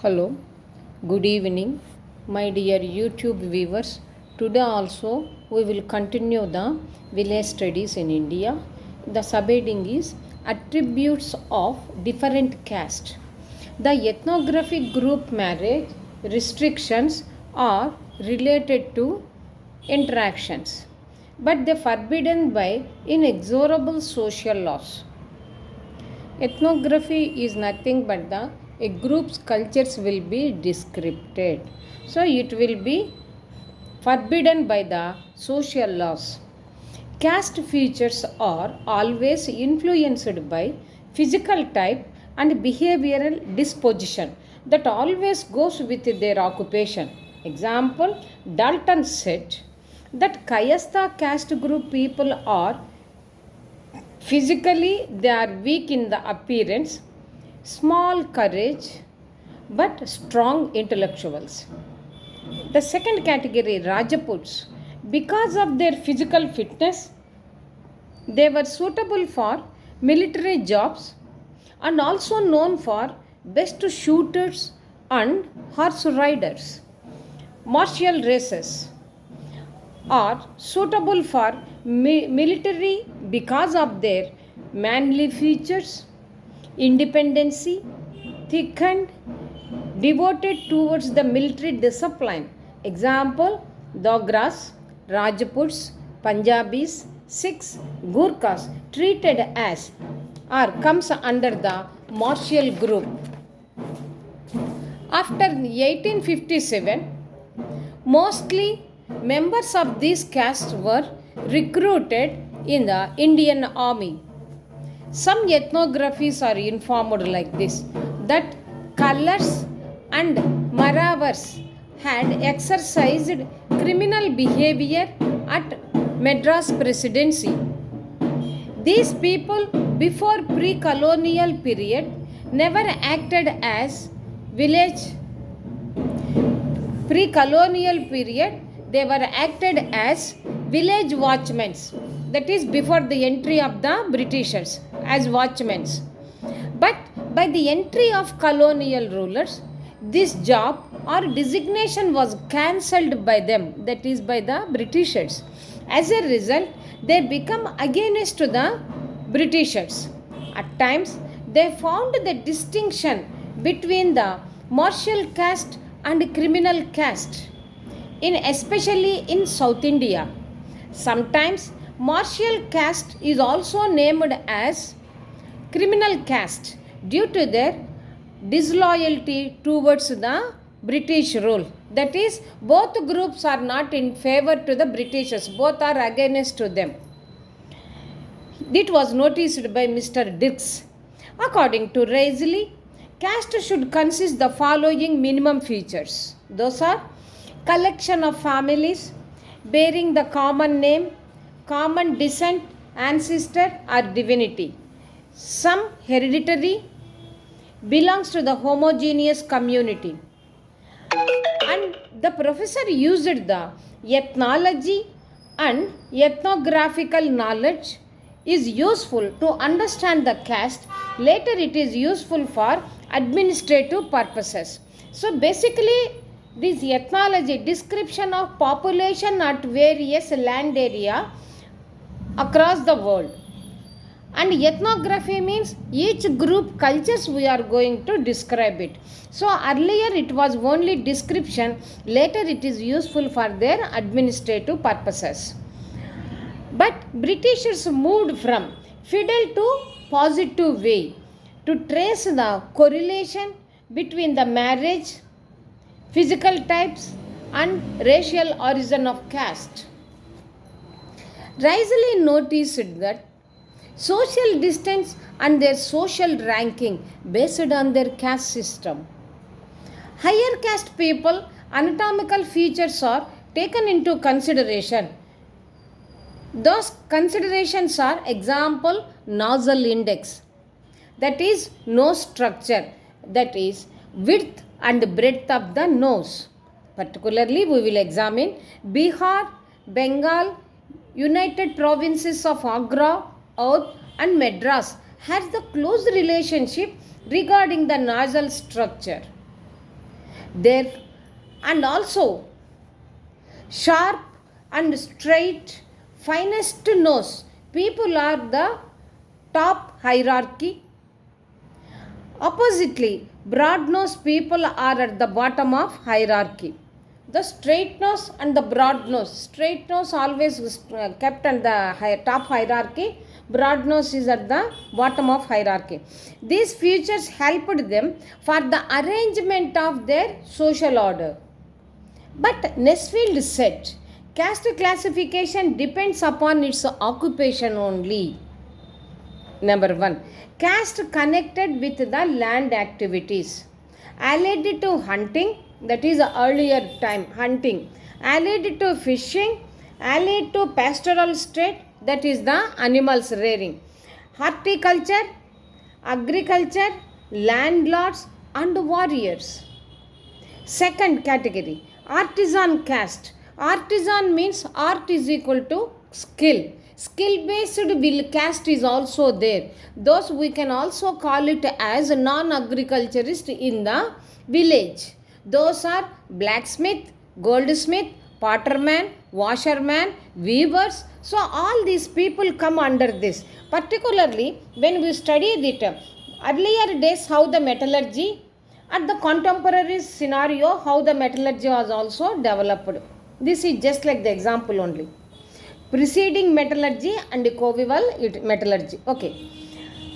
Hello, good evening, my dear YouTube viewers. Today also we will continue the village studies in India. The subheading is attributes of different caste. The ethnographic group marriage restrictions are related to interactions, but they forbidden by inexorable social laws. Ethnography is nothing but a group's cultures will be described. So it will be forbidden by the social laws. Caste features are always influenced by physical type and behavioral disposition that always goes with their occupation. Example, Dalton said that Kayastha caste group people are physically, they are weak in the appearance, small courage, but strong intellectuals. The second category, Rajputs, because of their physical fitness, they were suitable for military jobs and also known for best shooters and horse riders. Martial races are suitable for military because of their manly features, independency, thickened, devoted towards the military discipline. Example, Dogras, Rajputs, Punjabis, Sikhs, Gurkhas treated as or comes under the martial group. After 1857, mostly members of these castes were recruited in the Indian Army. Some ethnographies are informed like this that Colors and Maravars had exercised criminal behavior at Madras Presidency. These people before pre-colonial period never acted as village pre-colonial period they were acted as village watchmen, that is before the entry of the Britishers as watchmen. But by the entry of colonial rulers, this job or designation was cancelled by them, that is by the Britishers. As a result, they become against the Britishers. At times, they found the distinction between the martial caste and criminal caste, especially in South India. Sometimes martial caste is also named as criminal caste due to their disloyalty towards the British rule. That is, both groups are not in favor to the Britishers, both are against to them. It was noticed by Mr. Dix. According to Risley, caste should consist the following minimum features. Those are collection of families bearing the common name, common descent, ancestor or divinity. Some hereditary belongs to the homogeneous community. And the professor used the ethnology and ethnographical knowledge is useful to understand the caste. Later it is useful for administrative purposes. So basically this ethnology description of population at various land area across the world. And ethnography means each group cultures we are going to describe it. So earlier it was only description, later it is useful for their administrative purposes. But Britishers moved from feudal to positive way to trace the correlation between the marriage, physical types and racial origin of caste. Risley noticed that social distance and their social ranking based on their caste system. Higher caste people, anatomical features are taken into consideration. Those considerations are example, nasal index, that is nose structure, that is width and breadth of the nose. Particularly we will examine Bihar, Bengal, United Provinces of Agra, Oudh and Madras has the close relationship regarding the nasal structure. There and also sharp and straight, finest nose. People are the top hierarchy. Oppositely, broad nose people are at the bottom of hierarchy. The straight nose and the broad nose. Straight nose always kept at the top hierarchy. Broad nose is at the bottom of hierarchy. These features helped them for the arrangement of their social order. But Nesfield said, caste classification depends upon its occupation only. Number 1. Caste connected with the land activities. Allied to hunting, that is earlier time hunting. Allied to fishing, allied to pastoral state, that is the animals rearing. Horticulture, agriculture, landlords and warriors. Second category, artisan caste. Artisan means art is equal to skill. Skill based caste is also there. Those we can also call it as non-agriculturist in the village. Those are blacksmith, goldsmith, potterman, washerman, weavers. So all these people come under this. Particularly when we studied it, earlier days how the metallurgy, at the contemporary scenario how the metallurgy was also developed. This is just like the example only. Preceding metallurgy and coeval metallurgy. Okay.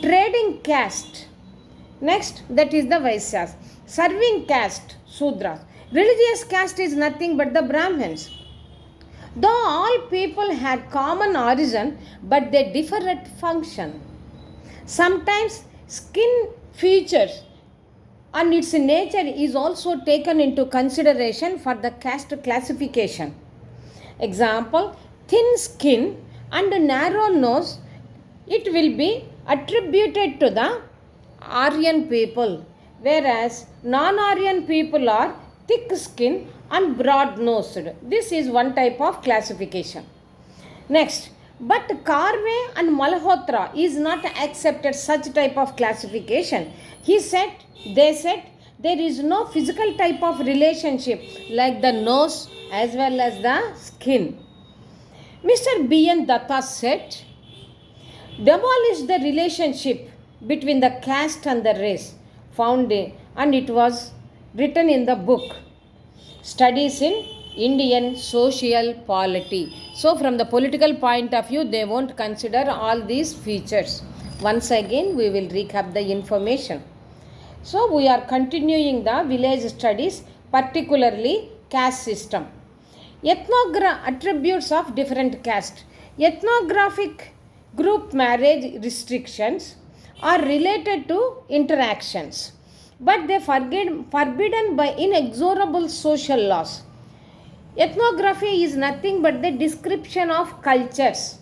Trading caste. Next, that is the Vaisyas. Serving caste, Sudras. Religious caste is nothing but the Brahmins. Though all people had common origin, but they differ at function. Sometimes skin features and its nature is also taken into consideration for the caste classification. Example, thin skin and narrow nose, it will be attributed to the Aryan people, whereas non-Aryan people are thick skin and broad nosed. This is one type of classification. Next, but Karve and Malhotra is not accepted such type of classification. They said there is no physical type of relationship like the nose as well as the skin. Mr. B.N. Datta said, demolish the relationship between the caste and the race found and it was written in the book Studies in Indian Social Polity. So from the political point of view, they won't consider all these features. Once again, we will recap the information. So we are continuing the village studies, particularly caste system. Attributes of different caste. Ethnographic group marriage restrictions are related to interactions, but they forbidden by inexorable social laws. Ethnography is nothing but the description of cultures.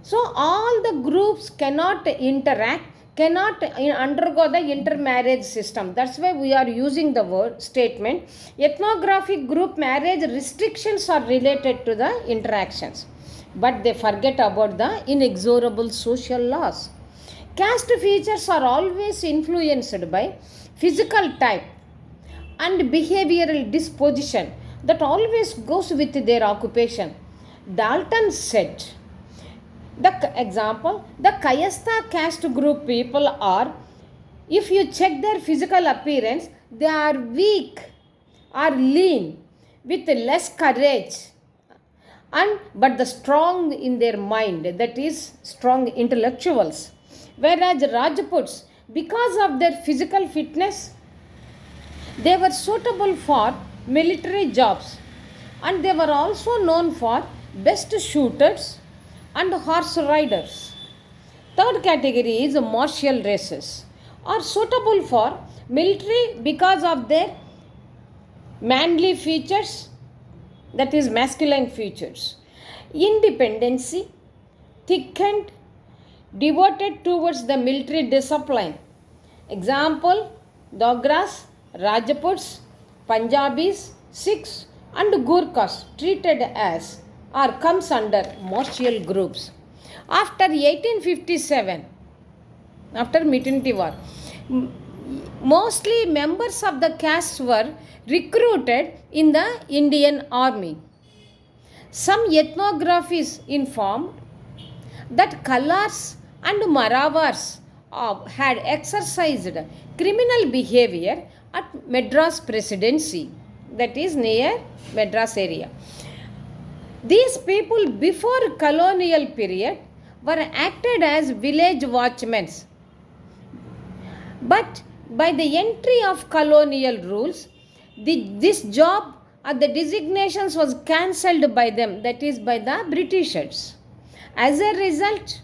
So all the groups cannot interact, cannot undergo the intermarriage system. That's why we are using the word statement. Ethnographic group marriage restrictions are related to the interactions, but they forget about the inexorable social laws. Caste features are always influenced by physical type and behavioral disposition that always goes with their occupation. Dalton said, the Kayastha caste group people are, if you check their physical appearance, they are weak or lean with less courage but the strong in their mind, that is strong intellectuals. Whereas Rajputs, because of their physical fitness, they were suitable for military jobs and they were also known for best shooters and horse riders. Third category is martial races, are suitable for military because of their manly features, that is masculine features. Independency, thickened, devoted towards the military discipline. Example, Dogras, Rajputs, Punjabis, Sikhs and Gurkhas treated as or comes under martial groups. After 1857, after Mitinti War, Mostly members of the caste were recruited in the Indian army. Some ethnographies informed that Kalars and Maravars had exercised criminal behavior at Madras Presidency, that is near Madras area. These people before colonial period were acted as village watchmen, but by the entry of colonial rules, this job or the designations was cancelled by them, that is by the Britishers. As a result,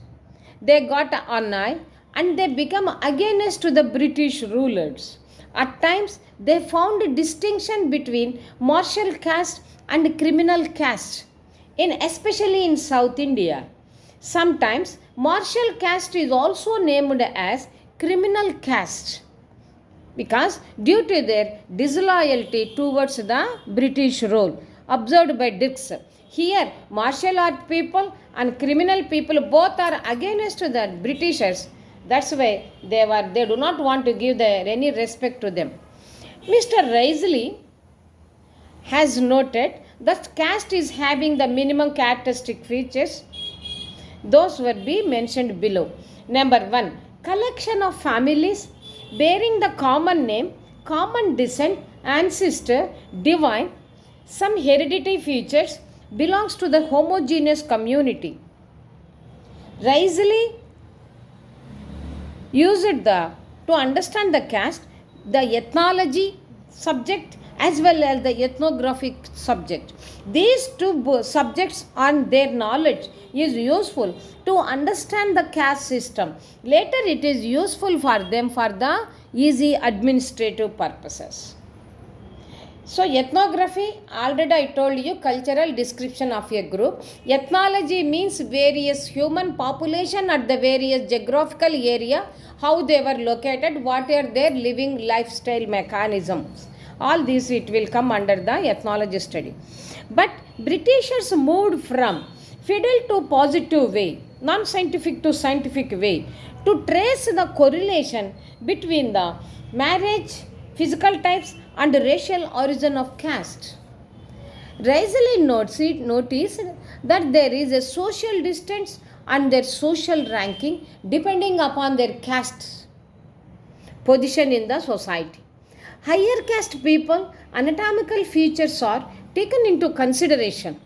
they got an eye and they become against to the British rulers. At times, they found a distinction between martial caste and criminal caste, especially in South India. Sometimes, martial caste is also named as criminal caste because due to their disloyalty towards the British rule observed by Dix. Here, martial art people and criminal people both are against the Britishers. That's why they do not want to give any respect to them. Mr. Risley has noted that caste is having the minimum characteristic features. Those will be mentioned below. Number 1, collection of families bearing the common name, common descent, ancestor, divine, some hereditary features belongs to the homogeneous community. Risley used to understand the caste, the ethnology subject as well as the ethnographic subject. These two subjects and their knowledge is useful to understand the caste system. Later it is useful for them for the easy administrative purposes. So ethnography, already I told you, cultural description of a group. Ethnology means various human population at the various geographical area, how they were located, what are their living lifestyle mechanisms. All these it will come under the ethnology study. But Britishers moved from fiddle to positive way, non-scientific to scientific way, to trace the correlation between the marriage, physical types and racial origin of caste. Risley noticed that there is a social distance and their social ranking depending upon their caste position in the society. Higher caste people, anatomical features are taken into consideration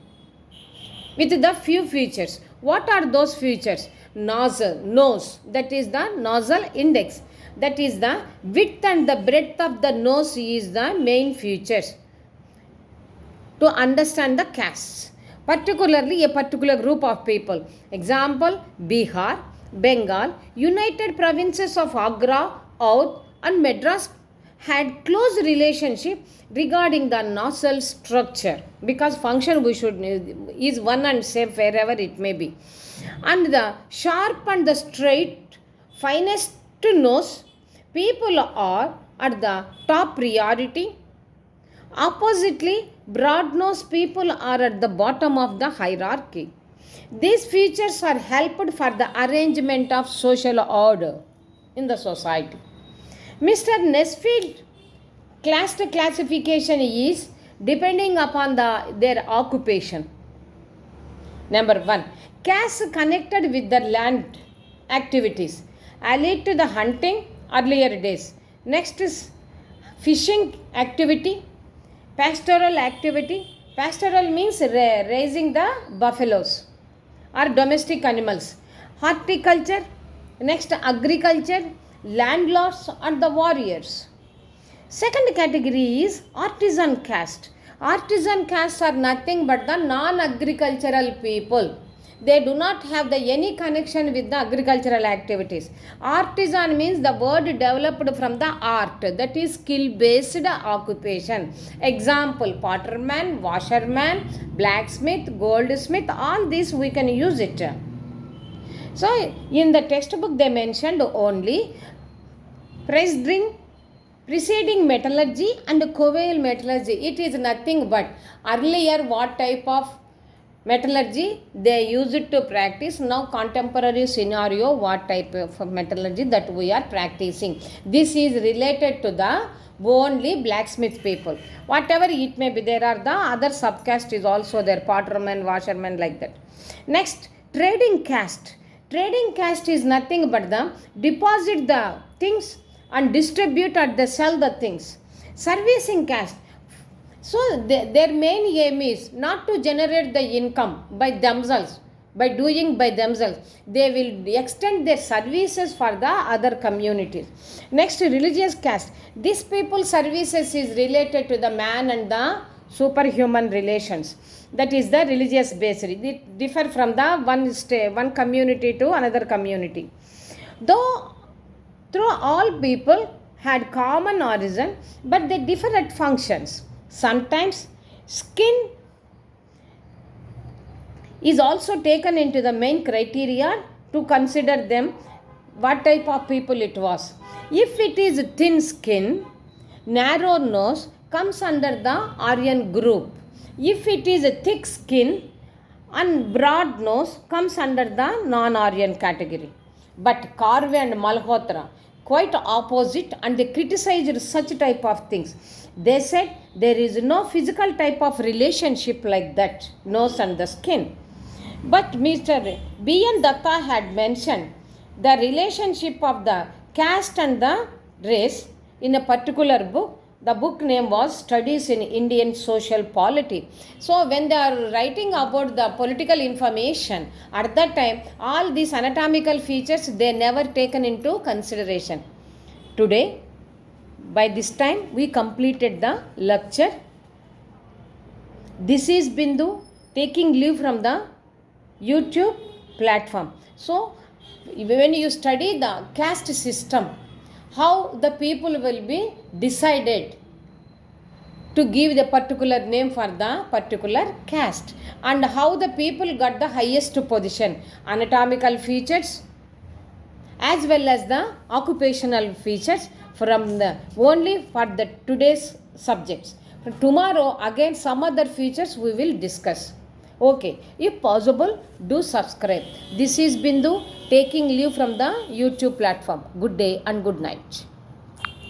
with the few features. What are those features? Nose, that is the nasal index, that is the width and the breadth of the nose is the main features to understand the castes, particularly a particular group of people. Example, Bihar, Bengal, United Provinces of Agra, Oudh and Madras had close relationship regarding the nasal structure, because function is one and same wherever it may be. And the sharp and the straight, finest nose people are at the top priority. Oppositely, broad nose people are at the bottom of the hierarchy. These features are helped for the arrangement of social order in the society. Mr. Nesfield caste classification is depending upon their occupation. Number 1, caste connected with the land activities, allied to the hunting earlier days. Next is fishing activity, pastoral activity. Pastoral means raising the buffaloes or domestic animals. Horticulture, next agriculture, landlords and the warriors. Second category is artisan caste. Artisan castes are nothing but the non-agricultural people. They do not have any connection with the agricultural activities. Artisan means the word developed from the art, that is skill-based occupation. Example, potterman, washerman, blacksmith, goldsmith, all these we can use it. So, in the textbook they mentioned only preceding metallurgy and coal metallurgy. It is nothing but earlier what type of Metallurgy, they use it to practice. Now contemporary scenario, what type of metallurgy that we are practicing. This is related to the only blacksmith people. Whatever it may be, there are the other subcaste is also there, potterman, washerman, like that. Next, trading caste. Trading caste is nothing but the deposit the things and distribute or they sell the things. Servicing caste, so their main aim is not to generate the income by themselves, by doing by themselves. They will extend their services for the other communities. Next, religious caste. These people services is related to the man and the superhuman relations. That is the religious based. It differ from the one community to another community. Though through all people had common origin, but they differ at functions. Sometimes skin is also taken into the main criteria to consider them what type of people it was. If it is thin skin, narrow nose comes under the Aryan group. If it is a thick skin and broad nose comes under the non-Aryan category. But Karve and Malhotra quite opposite, and they criticized such type of things. They said there is no physical type of relationship like that, nose and the skin. But Mr. B.N. Datta had mentioned the relationship of the caste and the race in a particular book. The book name was Studies in Indian Social Polity. So when they are writing about the political information, at that time all these anatomical features they never taken into consideration. Today, by this time we completed the lecture. This is Bindu taking leave from the YouTube platform. So when you study the caste system, how the people will be decided to give the particular name for the particular caste, and how the people got the highest position, anatomical features as well as the occupational features from the only for the today's subjects. Tomorrow again some other features we will discuss. Okay, if possible do subscribe. This is Bindu taking leave from the YouTube platform. Good day and good night.